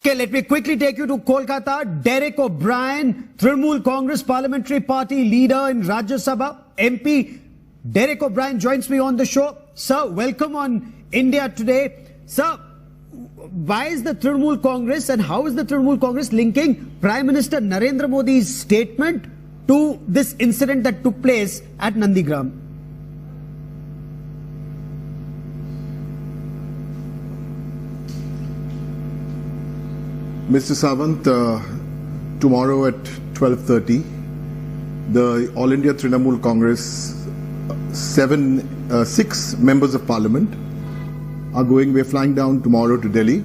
Okay, let me quickly take you to Kolkata. Derek O'Brien, Trinamool Congress Parliamentary Party leader in Rajya Sabha, MP Derek O'Brien joins me on the show. Sir, welcome on India Today. Sir, why is the Trinamool Congress and how is the Trinamool Congress linking Prime Minister Narendra Modi's statement to this incident that took place at Nandigram? Mr. Sawant, tomorrow at 12:30, the All India Trinamool Congress, 6 members of Parliament we're flying down tomorrow to Delhi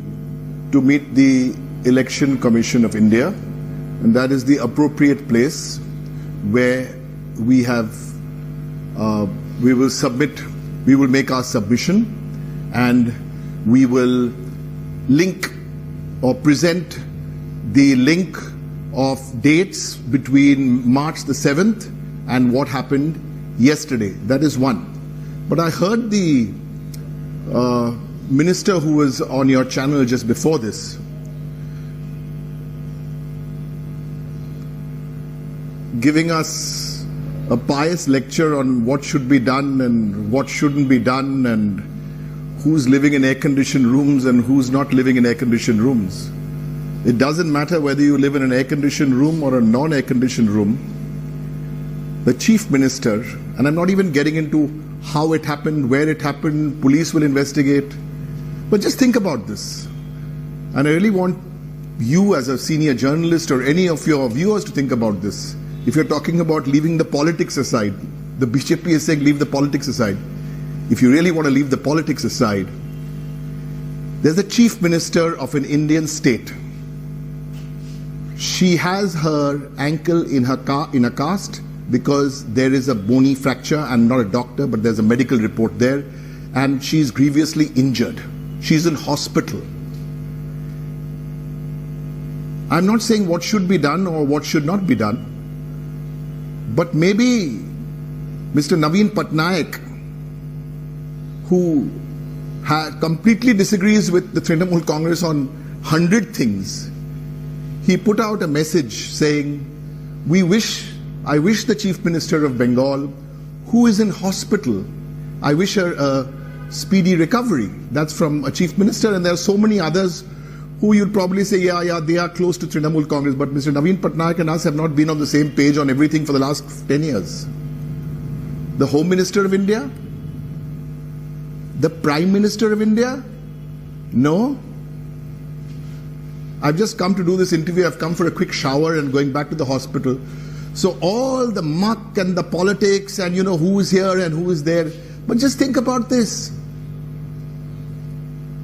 to meet the Election Commission of India, and that is the appropriate place where we will make our submission, and we will link or present the link of dates between March the 7th and what happened yesterday. That is one. But I heard the minister who was on your channel just before this giving us a pious lecture on what should be done and what shouldn't be done, and who's living in air-conditioned rooms and who's not living in air-conditioned rooms. It doesn't matter whether you live in an air-conditioned room or a non-air-conditioned room. The Chief Minister, and I'm not even getting into how it happened, where it happened, police will investigate. But just think about this. And I really want you as a senior journalist or any of your viewers to think about this. If you're talking about leaving the politics aside, the BJP is saying leave the politics aside. If you really want to leave the politics aside, there's a Chief Minister of an Indian state. She has her ankle in a cast because there is a bony fracture. I'm not a doctor, but there's a medical report there, and she's grievously injured. She's in hospital. I'm not saying what should be done or what should not be done, but maybe Mr. Naveen Patnaik, who completely disagrees with the Trinamool Congress on 100 things, he put out a message saying, I wish the Chief Minister of Bengal, who is in hospital, I wish her a speedy recovery. That's from a Chief Minister, and there are so many others who you'll probably say, yeah, they are close to Trinamool Congress, but Mr. Naveen Patnaik and us have not been on the same page on everything for the last 10 years. The Home Minister of India? The Prime Minister of India? No. I've just come to do this interview. I've come for a quick shower and going back to the hospital. So all the muck and the politics and who is here and who is there. But just think about this.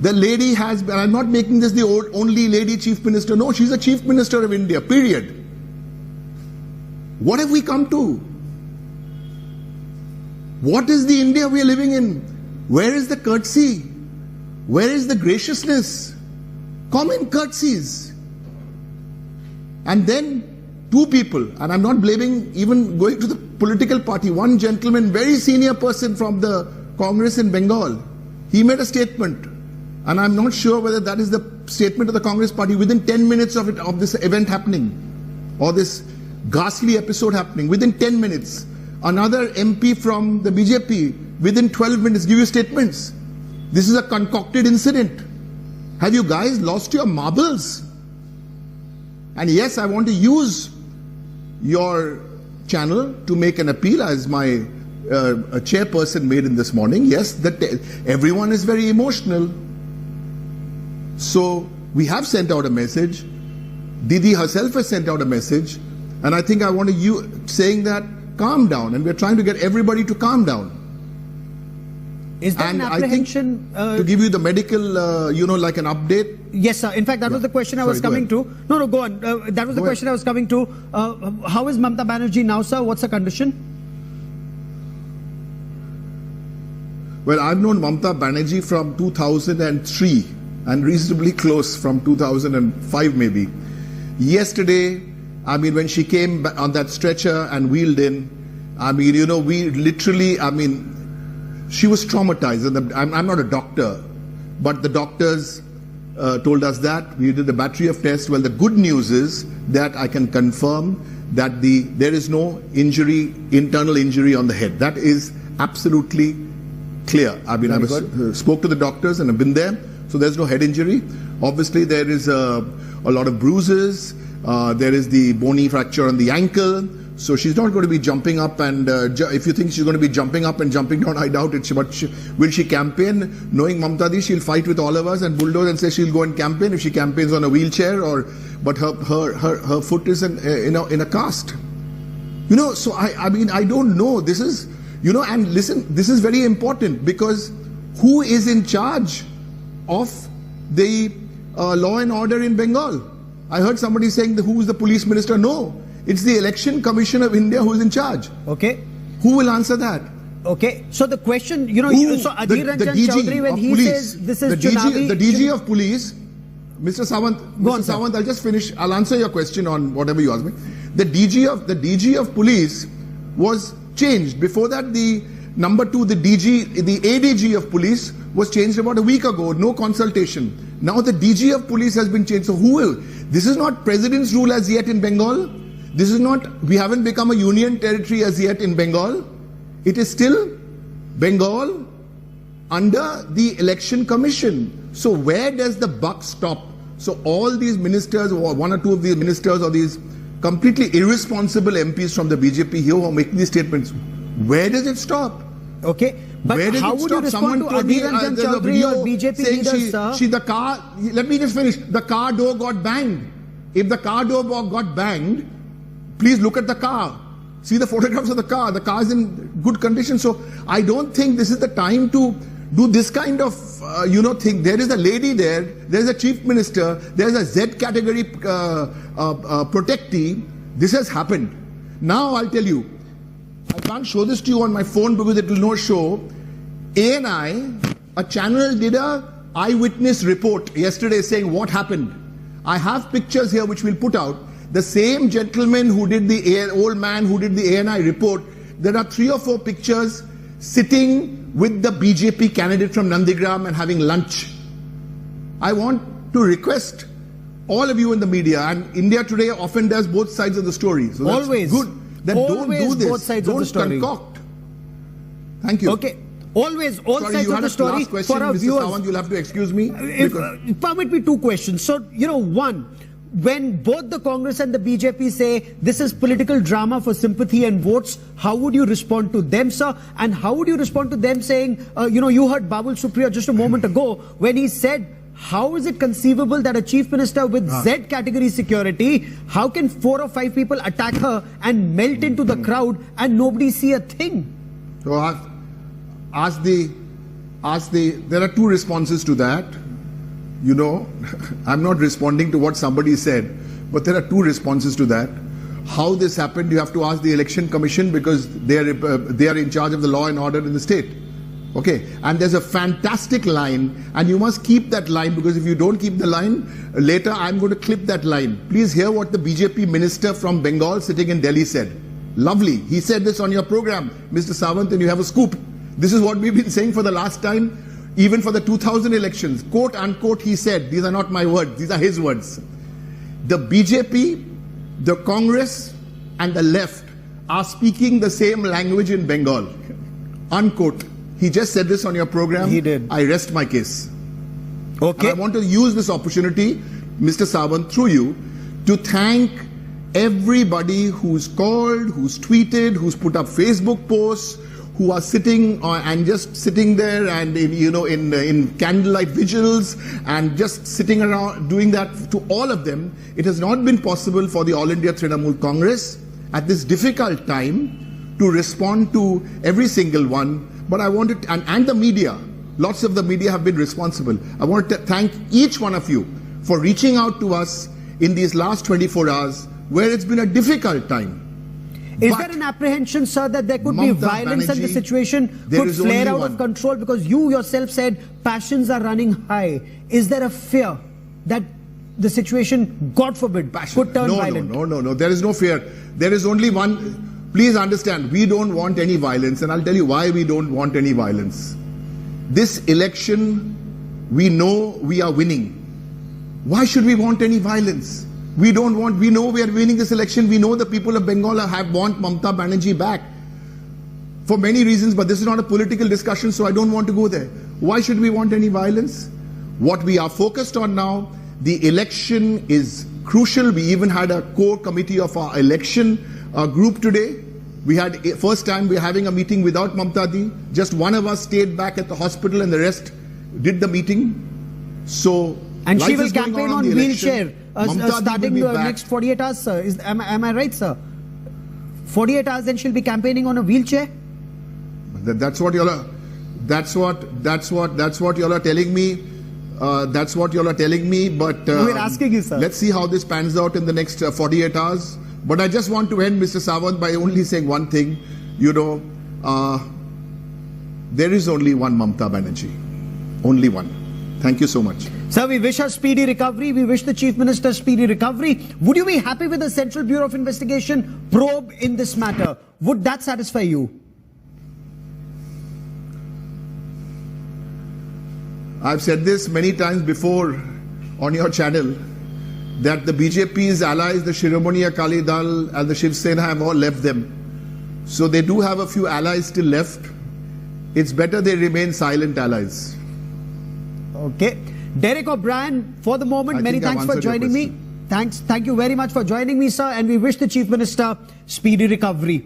The lady has, and I'm not making this the only lady Chief Minister. No, she's a Chief Minister of India, period. What have we come to? What is the India we are living in? Where is the courtesy? Where is the graciousness? Common courtesies. And then 2 people, and I'm not blaming, even going to the political party, one gentleman, very senior person from the Congress in Bengal, he made a statement, and I'm not sure whether that is the statement of the Congress party within 10 minutes of this event happening, or this ghastly episode happening. Within 10 minutes, another MP from the BJP, within 12 minutes, give you statements. This is a concocted incident. Have you guys lost your marbles? And yes, I want to use your channel to make an appeal, as my a chairperson made in this morning. Yes, that everyone is very emotional. So we have sent out a message. Didi herself has sent out a message. And I think I want to saying that calm down. And we're trying to get everybody to calm down. Is there an apprehension? To give you the medical, like an update. Yes, sir. In fact, that was the question I was coming to. No, go on. That was the question I was coming to. How is Mamata Banerjee now, sir? What's the condition? Well, I've known Mamata Banerjee from 2003 and reasonably close from 2005 maybe. Yesterday, when she came on that stretcher and wheeled in, we literally, she was traumatized. And I'm not a doctor, but the doctors told us that. We did a battery of tests. Well, the good news is that I can confirm that there is no injury, internal injury on the head. That is absolutely clear. I mean, spoke to the doctors and I've been there, so there's no head injury. Obviously, there is a lot of bruises. There is the bony fracture on the ankle. So she's not going to be jumping up and if you think she's going to be jumping up and jumping down, I doubt it. But will she campaign? Knowing Mamta Di, she'll fight with all of us and bulldoze and say she'll go and campaign if she campaigns on a wheelchair but her foot is in a cast. You know, so I mean, I don't know. This is, you know, and listen, this is very important because who is in charge of the law and order in Bengal? I heard somebody saying who is the police minister? No. It's the Election Commission of India who is in charge. Okay. Who will answer that? Okay. So the question, you know, so Adhir Ranjan Chaudhary, when he says this is Chunavi... The DG of police, Mr. Sawant, Sawant, I'll just finish. I'll answer your question on whatever you ask me. The DG of police was changed. Before that, the number 2, the ADG of police was changed about a week ago. No consultation. Now the DG of police has been changed. So who will? This is not president's rule as yet in Bengal. This is not, we haven't become a union territory as yet in Bengal. It is still Bengal under the Election Commission. So where does the buck stop? So all these ministers, or one or two of these ministers, or these completely irresponsible MPs from the BJP here who are making these statements, where does it stop? Okay, but how would you respond to Adhir Ranjan Chaudhary or BJP leaders, sir? The car, let me just finish. The car door got banged. If the car door got banged, please look at the car. See the photographs of the car. The car is in good condition. So I don't think this is the time to do this kind of, thing. There is a lady there. There is a chief minister. There is a Z category protectee. This has happened. Now I'll tell you. I can't show this to you on my phone because it will not show. ANI, a channel, did a eyewitness report yesterday saying what happened. I have pictures here which we'll put out. The same gentleman who did the old man who did the ANI report, there are 3 or 4 pictures sitting with the BJP candidate from Nandigram and having lunch. I want to request all of you in the media, and India Today often does both sides of the story. So that's always good. Then don't do this. Both sides don't of the story. Concoct. Thank you. Okay. Always, all Sorry, sides you of had the story. Last question, for our Mr. viewers, Sawant, you'll have to excuse me. Permit me 2 questions. So, one, when both the Congress and the BJP say this is political drama for sympathy and votes, how would you respond to them, sir? And how would you respond to them saying, you heard Babul Supriya just a moment ago when he said, how is it conceivable that a chief minister with Z category security, how can 4 or 5 people attack her and melt into the crowd and nobody see a thing? So there are 2 responses to that. I'm not responding to what somebody said, but there are 2 responses to that. How this happened, you have to ask the Election Commission because they are in charge of the law and order in the state. Okay, and there's a fantastic line, and you must keep that line because if you don't keep the line, later I'm going to clip that line. Please hear what the BJP minister from Bengal sitting in Delhi said. Lovely. He said this on your program, Mr. Sawant, and you have a scoop. This is what we've been saying for the last time. Even for the 2000 elections, quote unquote, he said, these are not my words, these are his words. The BJP, the Congress and the left are speaking the same language in Bengal. Unquote. He just said this on your program. He did. I rest my case. Okay. And I want to use this opportunity, Mr. Sawant, through you, to thank everybody who's called, who's tweeted, who's put up Facebook posts, who are sitting and just sitting there and in candlelight vigils and just sitting around doing that. To all of them, it has not been possible for the All India Trinamool Congress at this difficult time to respond to every single one. But I wanted, and the media, lots of the media have been responsible. I want to thank each one of you for reaching out to us in these last 24 hours where it's been a difficult time. Is there an apprehension, sir, that there could be violence and the situation could flare out of control? Because you yourself said passions are running high. Is there a fear that the situation, God forbid, could turn violent? No. There is no fear. There is only one. Please understand, we don't want any violence. And I'll tell you why we don't want any violence. This election, we know we are winning. Why should we want any violence? We don't want, we know we are winning this election. We know the people of Bengal want Mamata Banerjee back for many reasons, but this is not a political discussion, so I don't want to go there. Why should we want any violence? What we are focused on now, the election is crucial. We even had a core committee of our election group today. We had, first time we are having a meeting without Mamata Di. Just one of us stayed back at the hospital and the rest did the meeting. So, and she will campaign on wheelchair starting the next 48 hours, sir. Am I right, sir? 48 hours, then she'll be campaigning on a wheelchair. That's what y'all are. That's what y'all are telling me. That's what y'all are telling me. But we're asking you, sir. Let's see how this pans out in the next 48 hours. But I just want to end, Mr. Sawant, by only saying one thing. You know, there is only one Mamata Banerjee. Only one. Thank you so much. Sir, we wish her speedy recovery. We wish the Chief Minister speedy recovery. Would you be happy with the Central Bureau of Investigation probe in this matter? Would that satisfy you? I've said this many times before on your channel that the BJP's allies, the Shiromani Akali Dal and the Shiv Sena have all left them. So they do have a few allies still left. It's better they remain silent allies. Okay. Derek O'Brien, for the moment, many thanks for joining me. Thank you very much for joining me, sir, and we wish the Chief Minister speedy recovery.